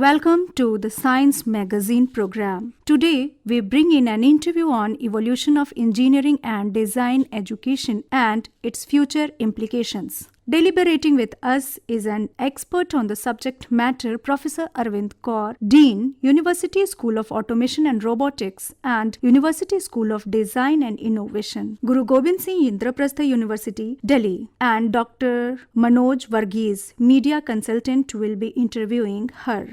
Welcome to the Science Magazine program. Today, we bring in an interview on evolution of engineering and design education and its future implications. Deliberating with us is an expert on the subject matter, Professor Arvinder Kaur, Dean, University School of Automation and Robotics and University School of Design and Innovation, Guru Gobind Singh Indraprastha University, Delhi, and Dr. Manoj Varghese, Media Consultant, will be interviewing her.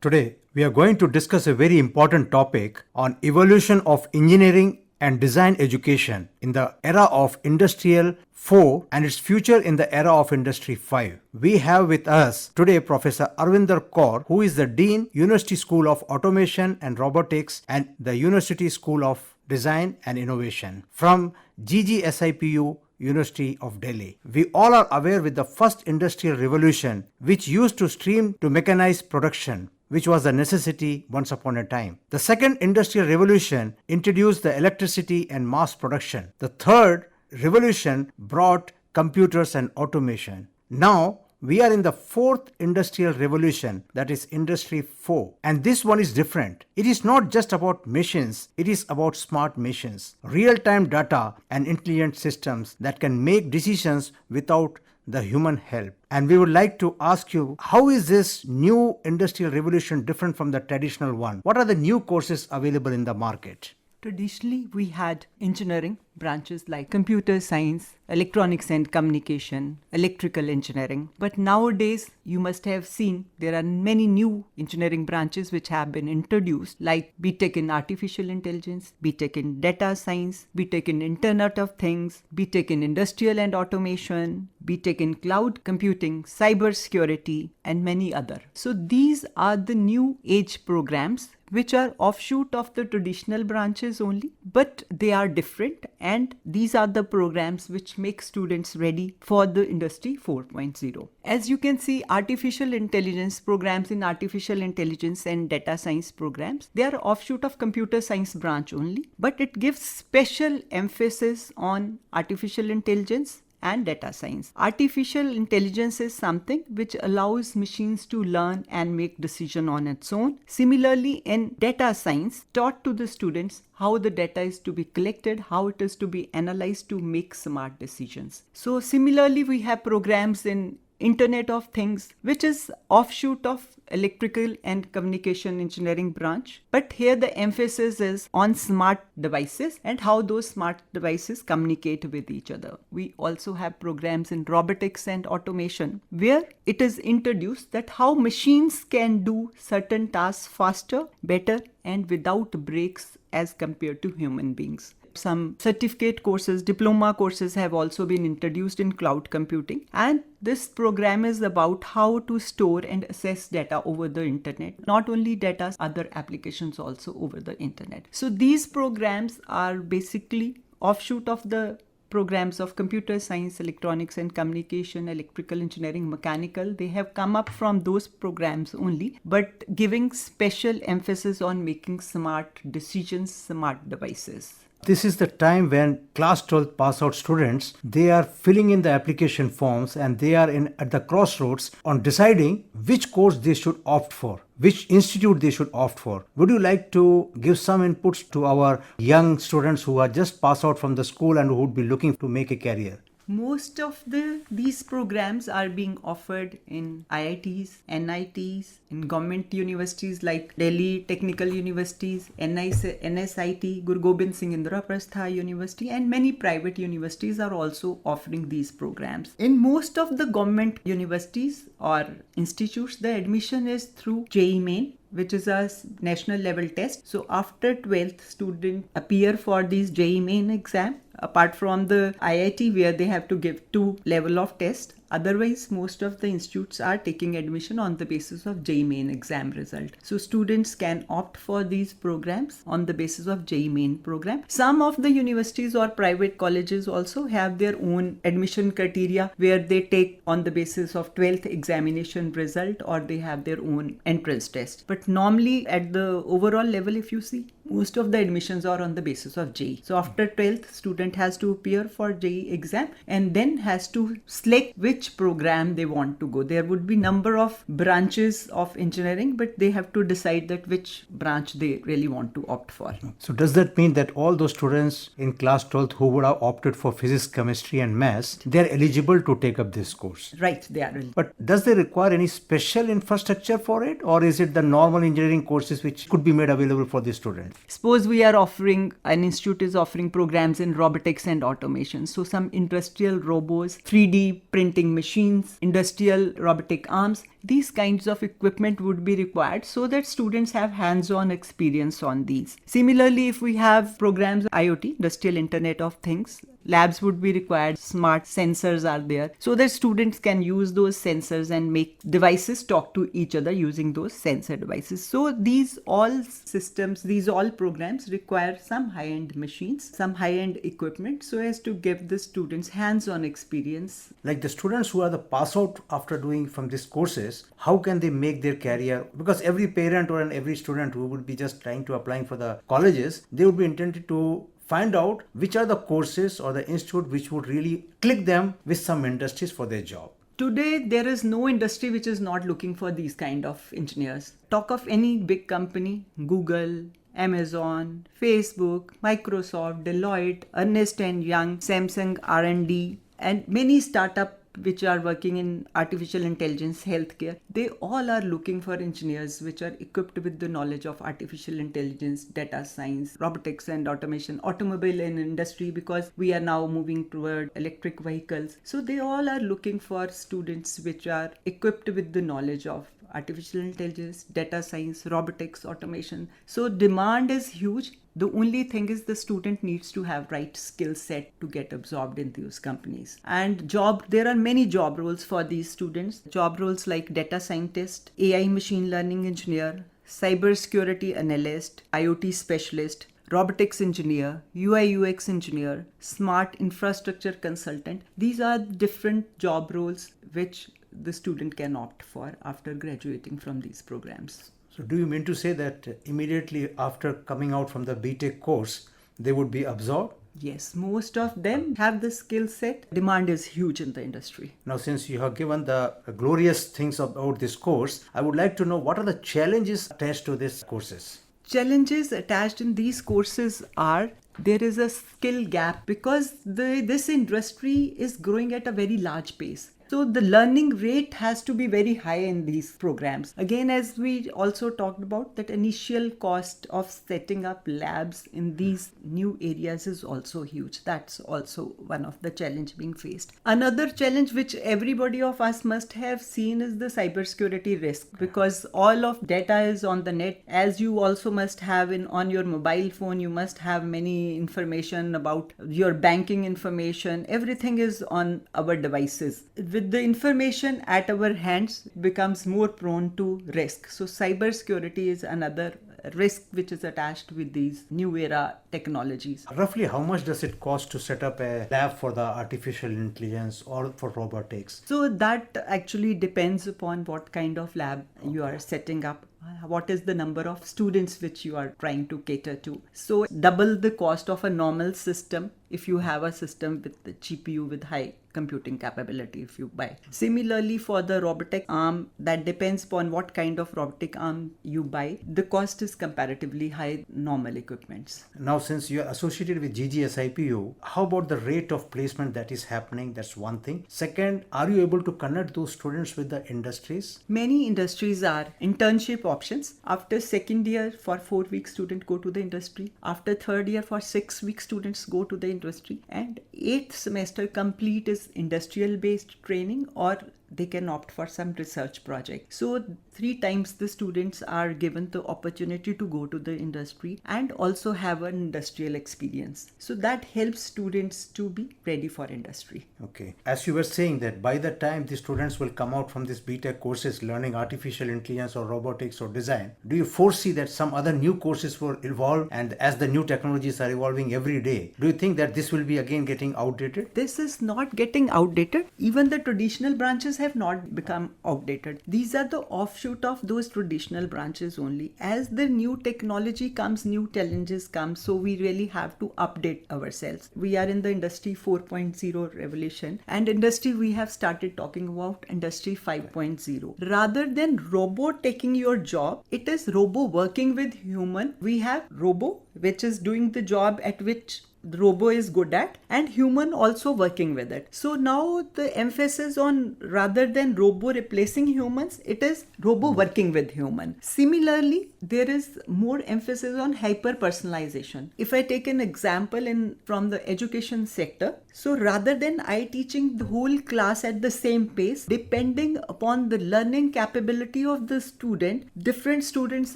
Today, we are going to discuss a very important topic on evolution of engineering and design education in the era of Industrial 4 and its future in the era of Industry 5. We have with us today Professor Arvinder Kaur, who is the Dean, University School of Automation and Robotics and the University School of Design and Innovation from GGSIPU University of Delhi. We all are aware with the first industrial revolution, which used to stream to mechanize production, which was a necessity once upon a time. The second industrial revolution introduced the electricity and mass production. The third revolution brought computers and automation. Now, we are in the fourth industrial revolution, that is Industry 4. And this one is different. It is not just about machines, it is about smart machines, real-time data and intelligent systems that can make decisions without the human help. And we would like to ask you, how is this new industrial revolution different from the traditional one? What are the new courses available in the market? Traditionally, we had engineering branches like computer science, electronics and communication, electrical engineering. But nowadays, you must have seen there are many new engineering branches which have been introduced, like BTech in artificial intelligence, BTech in data science, BTech in Internet of Things, BTech in industrial and automation, BTech in cloud computing, cyber security, and many other. So these are the new age programs which are offshoot of the traditional branches only, but they are different, and these are the programs which make students ready for the Industry 4.0. As you can see, artificial intelligence programs in artificial intelligence and data science programs, they are offshoot of computer science branch only, but it gives special emphasis on artificial intelligence and data science. Artificial intelligence is something which allows machines to learn and make decision on its own. Similarly, in data science, taught to the students how the data is to be collected, how it is to be analyzed to make smart decisions. So similarly, we have programs in Internet of Things, which is offshoot of electrical and communication engineering branch. But here the emphasis is on smart devices and how those smart devices communicate with each other. We also have programs in robotics and automation, where it is introduced that how machines can do certain tasks faster, better, and without breaks as compared to human beings. Some certificate courses, diploma courses have also been introduced in cloud computing, and this program is about how to store and access data over the internet. Not only data, other applications also over the internet. So these programs are basically offshoot of the programs of computer science, electronics and communication, electrical engineering, mechanical. They have come up from those programs only, but giving special emphasis on making smart decisions, smart devices. This is the time when class 12 pass out students, they are filling in the application forms and they are at the crossroads on deciding which course they should opt for, which institute they should opt for. Would you like to give some inputs to our young students who are just passed out from the school and who would be looking to make a career? Most of these programs are being offered in IITs, NITs, in government universities like Delhi Technical Universities, NSIT, Guru Gobind Singh Indraprastha University, and many private universities are also offering these programs. In most of the government universities or institutes, the admission is through JEE Main, which is a national level test. So after 12th, students appear for these JEE Main exam. Apart from the IIT, where they have to give 2 level of test, otherwise most of the institutes are taking admission on the basis of JEE Main exam result. So students can opt for these programs on the basis of JEE Main program. Some of the universities or private colleges also have their own admission criteria, where they take on the basis of 12th examination result, or they have their own entrance test. But normally at the overall level, if you see, most of the admissions are on the basis of JEE. So after 12th, student has to appear for JEE exam and then has to select which program they want to go. There would be number of branches of engineering, but they have to decide that which branch they really want to opt for. So does that mean that all those students in class 12th who would have opted for physics, chemistry and maths, they are eligible to take up this course? Right, they are eligible. But does they require any special infrastructure for it, or is it the normal engineering courses which could be made available for the students? Suppose we are offering, an institute is offering programs in robotics and automation. So some industrial robots, 3D printing machines, industrial robotic arms, these kinds of equipment would be required so that students have hands-on experience on these. Similarly, if we have programs IoT, Industrial Internet of Things, labs would be required, smart sensors are there, so that students can use those sensors and make devices talk to each other using those sensor devices. So these all systems, these all programs require some high-end machines, some high-end equipment, so as to give the students hands-on experience. Like the students who are the pass out after doing from these courses, how can they make their career? Because every parent or every student who would be just trying to applying for the colleges, they would be intended to find out which are the courses or the institute which would really click them with some industries for their job. Today, there is no industry which is not looking for these kind of engineers. Talk of any big company, Google, Amazon, Facebook, Microsoft, Deloitte, Ernst & Young, Samsung R&D, and many startups which are working in artificial intelligence, healthcare, they all are looking for engineers which are equipped with the knowledge of artificial intelligence, data science, robotics and automation, automobile and industry, because we are now moving toward electric vehicles. So they all are looking for students which are equipped with the knowledge of artificial intelligence, data science, robotics, automation. So demand is huge. The only thing is the student needs to have right skill set to get absorbed in those companies. And there are many job roles for these students. Job roles like data scientist, AI machine learning engineer, cyber security analyst, IoT specialist, robotics engineer, UI UX engineer, smart infrastructure consultant. These are different job roles which the student can opt for after graduating from these programs. So do you mean to say that immediately after coming out from the BTech course, they would be absorbed? Yes, most of them have the skill set. Demand is huge in the industry. Now, since you have given the glorious things about this course, I would like to know what are the challenges attached to these courses? Challenges attached in these courses are there is a skill gap because this industry is growing at a very large pace. So the learning rate has to be very high in these programs. Again, as we also talked about, that initial cost of setting up labs in these new areas is also huge. That's also one of the challenge being faced. Another challenge which everybody of us must have seen is the cybersecurity risk, because all of data is on the net. As you also must have on your mobile phone, you must have many information about your banking information. Everything is on our devices. With the information at our hands becomes more prone to risk. So cybersecurity is another risk which is attached with these new era technologies. Roughly how much does it cost to set up a lab for the artificial intelligence or for robotics? So that actually depends upon what kind of lab you are setting up. What is the number of students which you are trying to cater to? So double the cost of a normal system if you have a system with the GPU with high computing capability if you buy. Similarly, for the robotic arm, that depends upon what kind of robotic arm you buy. The cost is comparatively high normal equipments. Now, since you are associated with GGSIPU, how about the rate of placement that is happening? That's one thing. Second, are you able to connect those students with the industries? Many industries are internship options. After second year, for 4 weeks, students go to the industry. After third year, for 6 weeks, students go to the industry. And 8th semester complete is industrial based training, or they can opt for some research project. So 3 times the students are given the opportunity to go to the industry and also have an industrial experience. So that helps students to be ready for industry. Okay. As you were saying that by the time the students will come out from this BTech courses learning artificial intelligence or robotics or design, do you foresee that some other new courses will evolve, and as the new technologies are evolving every day, do you think that this will be again getting outdated? This is not getting outdated. Even the traditional branches have not become outdated. These are the offshoot offshoot of those traditional branches only. As the new technology comes, new challenges come, so we really have to update ourselves. We are in the industry 4.0 revolution, and industry we have started talking about industry 5.0. Rather than robot taking your job, it is robo working with human. We have robo which is doing the job at which the robo is good at, and human also working with it. So now the emphasis on, rather than robo replacing humans, it is robo working with human. Similarly, there is more emphasis on hyper personalization. If I take an example from the education sector, so rather than I teaching the whole class at the same pace, depending upon the learning capability of the student, different students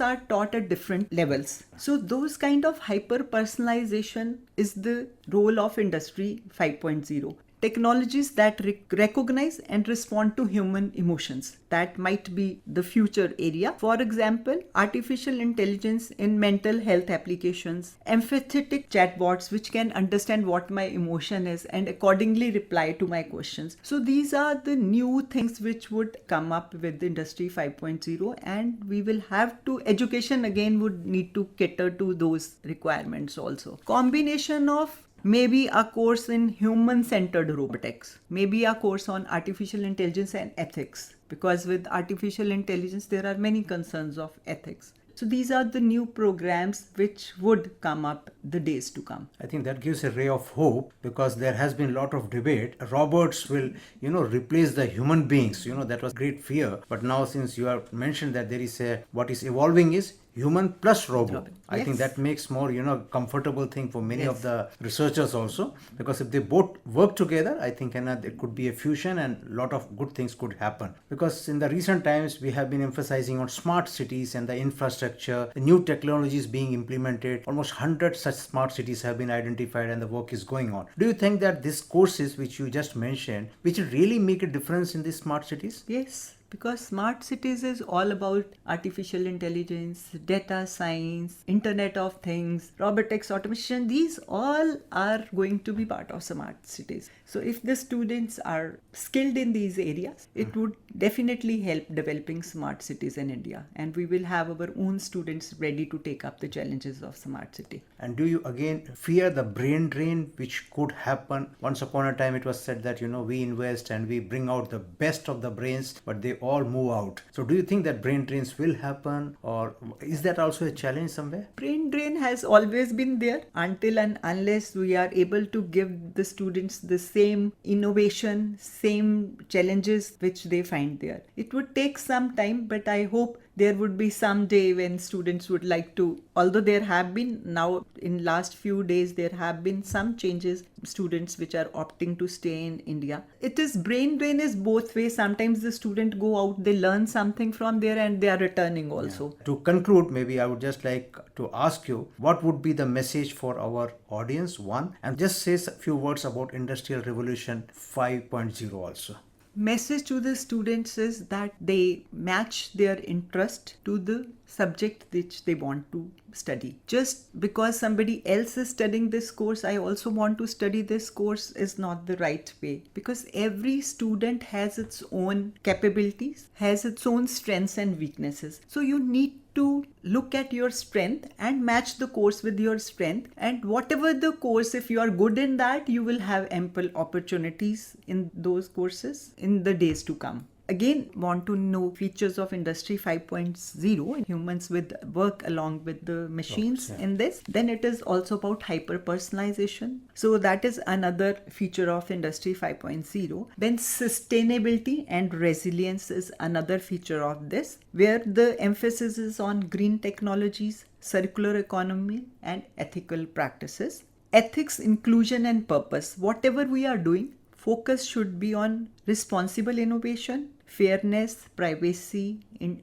are taught at different levels. So those kind of hyper personalization is the role of industry 5.0. Technologies that recognize and respond to human emotions. That might be the future area. For example, artificial intelligence in mental health applications, empathetic chatbots which can understand what my emotion is and accordingly reply to my questions. So these are the new things which would come up with Industry 5.0, and we will have to, education again would need to cater to those requirements also. Combination of maybe a course in human-centered robotics, maybe a course on artificial intelligence and ethics, because with artificial intelligence there are many concerns of ethics. So these are the new programs which would come up the days to come. I think that gives a ray of hope, because there has been a lot of debate. Robots will, replace the human beings. That was great fear. But now, since you have mentioned that there is what is evolving is human plus robot. I think that makes more, comfortable thing for many of the researchers also, because if they both work together, I think there could be a fusion and a lot of good things could happen. Because in the recent times, we have been emphasizing on smart cities and the infrastructure, the new technologies being implemented. Almost 100 such smart cities have been identified and the work is going on. Do you think that these courses which you just mentioned, which will really make a difference in these smart cities? Yes. Because smart cities is all about artificial intelligence, data science, Internet of Things, robotics, automation. These all are going to be part of smart cities. So if the students are skilled in these areas, it would definitely help developing smart cities in India. And we will have our own students ready to take up the challenges of smart city. And do you again fear the brain drain which could happen? Once upon a time it was said that, we invest and we bring out the best of the brains, but they all move out. So do you think that brain drains will happen, or is that also a challenge somewhere? Brain drain has always been there until and unless we are able to give the students the same innovation, same challenges which they find there. It would take some time, but I hope there would be some day when students would like to, although there have been now in last few days, there have been some changes, students which are opting to stay in India. It is brain drain is both ways. Sometimes the student go out, they learn something from there and they are returning also. Yeah. To conclude, maybe I would just like to ask you, what would be the message for our audience, one, and just say a few words about Industrial Revolution 5.0 also. Message to the students is that they match their interest to the subject which they want to study. Just because somebody else is studying this course, I also want to study this course is not the right way, because every student has its own capabilities, has its own strengths and weaknesses. So you need to look at your strength and match the course with your strength, and whatever the course, if you are good in that, you will have ample opportunities in those courses in the days to come. Again, want to know features of Industry 5.0, humans with work along with the machines in this. Then it is also about hyper-personalization. So that is another feature of Industry 5.0. Then sustainability and resilience is another feature of this, where the emphasis is on green technologies, circular economy, and ethical practices. Ethics, inclusion, and purpose. Whatever we are doing, focus should be on responsible innovation, fairness, privacy,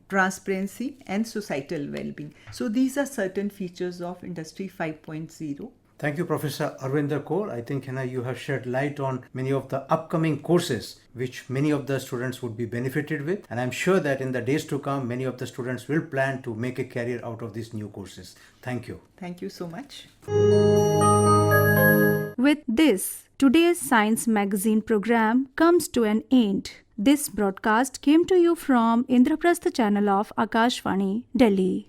transparency, and societal well-being. So these are certain features of Industry 5.0. Thank you, Professor Arvinder Kaur. I think you have shed light on many of the upcoming courses which many of the students would be benefited with. And I'm sure that in the days to come, many of the students will plan to make a career out of these new courses. Thank you. Thank you so much. With this, today's Science Magazine program comes to an end. This broadcast came to you from Indraprastha channel of Akashvani, Delhi.